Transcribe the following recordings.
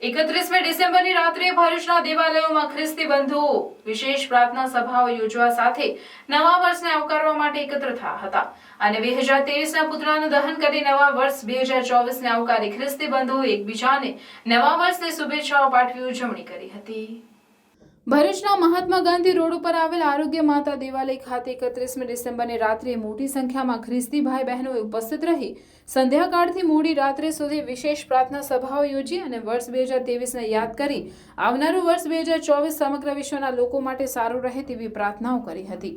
31મી ડિસેમ્બરની રાત્રે ભરૂચના દેવાલયોમાં ખ્રિસ્તી બંધુઓ વિશેષ પ્રાર્થના સભાઓ યોજવા સાથે નવા વર્ષને આવકારવા માટે એકત્ર થયા હતા અને 2023ના પુતળાનું દહન કરી નવા વર્ષ 2024ને આવકારી ખ્રિસ્તી બંધુઓ એકબીજાને નવા વર્ષની શુભેચ્છાઓ પાઠવી ઉજવણી કરી હતી। ભરૂચના મહાત્મા ગાંધી રોડ ઉપર આવેલ આરોગ્ય માતા દેવાલય ખાતે 31મી ડિસેમ્બરની રાત્રે મોટી સંખ્યામાં ખ્રિસ્તી ભાઈ બહેનોએ ઉપસ્થિત રહી સંધ્યાકાળથી મોડી રાત્રે સુધી વિશેષ પ્રાર્થના સભાઓ યોજી અને વર્ષ 2023ને યાદ કરી આવનારું વર્ષ 2024 સમગ્ર વિશ્વના લોકો માટે સારું રહે તેવી પ્રાર્થનાઓ કરી હતી।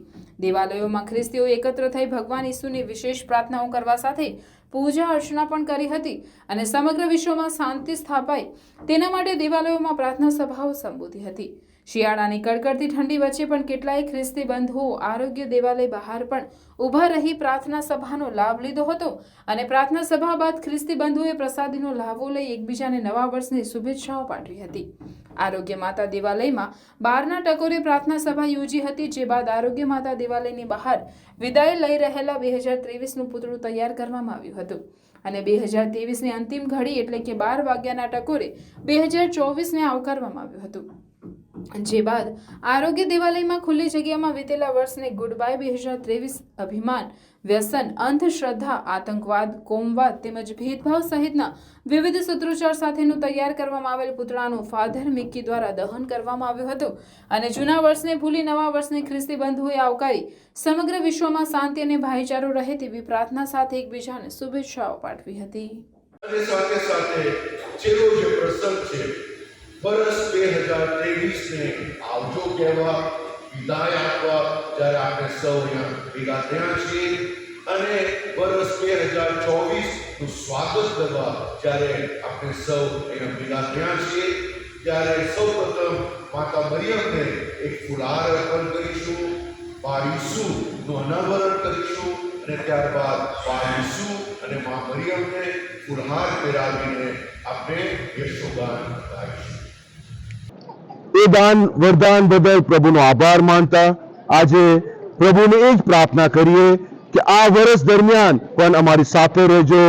દેવાલયોમાં ખ્રિસ્તીઓ એકત્ર થઈ ભગવાન ઈસુની વિશેષ પ્રાર્થનાઓ કરવા સાથે પૂજા અર્ચના પણ કરી હતી અને સમગ્ર વિશ્વમાં શાંતિ સ્થાપાય તેના માટે દેવાલયોમાં પ્રાર્થના સભાઓ સંબોધી હતી। શિયાળાની કડકડતી ઠંડી વચ્ચે પણ કેટલાય ખ્રિસ્તી બંધુઓ આરોગ્ય દેવાલય બહાર પણ ઊભા રહી પ્રાર્થના સભાનો લાભ લીધો હતો અને પ્રાર્થના સભા બાદ ખ્રિસ્તી બંધુઓએ પ્રસાદીનો લાભો લઈ એકબીજાને નવા વર્ષની શુભેચ્છાઓ પાઠવી હતી। આરોગ્ય માતા દેવાલયમાં 12ના ટકોરે પ્રાર્થના સભા યોજી હતી, જે બાદ આરોગ્ય માતા દેવાલયની બહાર વિદાય લઈ રહેલા 2023નું પુતળું તૈયાર કરવામાં આવ્યું હતું અને 2023ની અંતિમ ઘડી એટલે કે 12 વાગ્યાના ટકોરે 2024ને આવકારવામાં આવ્યું હતું, જે બાદ આરોગ્ય દેવાલયમાં ખુલ્લી જગ્યામાં વીતેલા વર્ષને ગુડ બાય 2023 અભિમાન, વ્યસન, અંધશ્રદ્ધા, આતંકવાદ, કોમવાદ તેમજ ભેદભાવ સહિતના વિવિધ સૂત્રોચ્ચાર સાથેનું તૈયાર કરવામાં આવેલ પુતળાનું ફાધર મિક્કી દ્વારા દહન કરવામાં આવ્યું હતું અને જૂના વર્ષને ભૂલી નવા વર્ષને ખ્રિસ્તી બંધુઓએ આવકારી સમગ્ર વિશ્વમાં શાંતિ અને ભાઈચારો રહે તેવી પ્રાર્થના સાથે એકબીજાને શુભેચ્છાઓ પાઠવી હતી। સાથે સાથે છેલ્લો જે પ્રસંગ છે વર્ષ 2023ને આવજો કહેવા, વિદાય આપવા જ્યારે આપણે સૌ અહીંયા ભેગા થયા છીએ અને વર્ષ 2024નું સ્વાગત કરવા જ્યારે આપણે સૌ અહીંયા ભેગા થયા છીએ ત્યારે સૌપ્રથમ માતા મરિયમને એક ફુલહાર અર્પણ કરીશું, બા ઈસુનું અનાવરણ કરીશું અને ત્યારબાદ બા ઈસુ અને મા મરિયમને ફુલહાર પહેરાવીને આપણે યશોગાન ગાઈશું। એ દાન વરદાન બદલ પ્રભુનો આભાર માનતા આજે પ્રભુને એ જ પ્રાર્થના કરીએ કે આ વર્ષ દરમિયાન પણ અમારી સાથે રહેજો,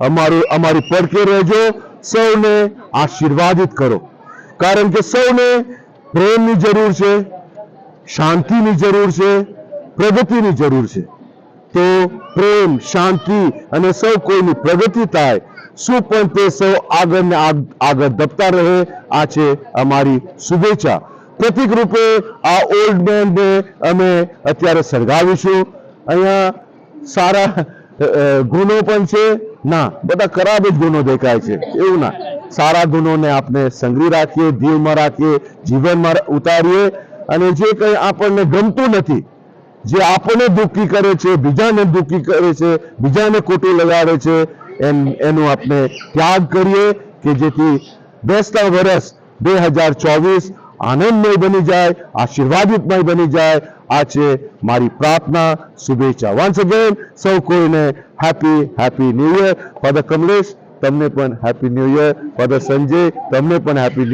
અમારી પડખે રહેજો, સૌને આશીર્વાદિત કરો, કારણ કે સૌને પ્રેમની જરૂર છે, શાંતિની જરૂર છે, પ્રગતિની જરૂર છે। તો પ્રેમ, શાંતિ અને સૌ કોઈની પ્રગતિ થાય, શું પણ તે સૌ આગળ ને આગળ ધપતા રહે, આ છે અમારી શુભેચ્છા। પ્રતિક રૂપે આ ઓલ્ડ મેનને અમે અત્યારે સળગાવીશું। અહીંયા સારા ગુનો પણ છે ના, બધા ખરાબ જ ગુનો દેખાય છે, એવું ના, સારા ગુનોને આપણે સંગ્રહી રાખીએ, દિલમાં રાખીએ, જીવનમાં ઉતારીએ અને જે કંઈ આપણને ગમતું નથી, જે આપણને દુઃખી કરે છે, બીજાને દુઃખી કરે છે, બીજાને ખોટું લગાડે છે, એનું આપણે ત્યાગ કરીએ કે જેથી બેસતા વર્ષ 2024 આનંદમય બની જાય, આશીર્વાદિતમય બની જાય। આ છે મારી પ્રાર્થના, શુભેચ્છા। વન્સ અગેન સૌ કોઈને happy new year. Father Kamlesh તમને પણ happy new year, father Sanjay તમને પણ હેપી ન્યૂ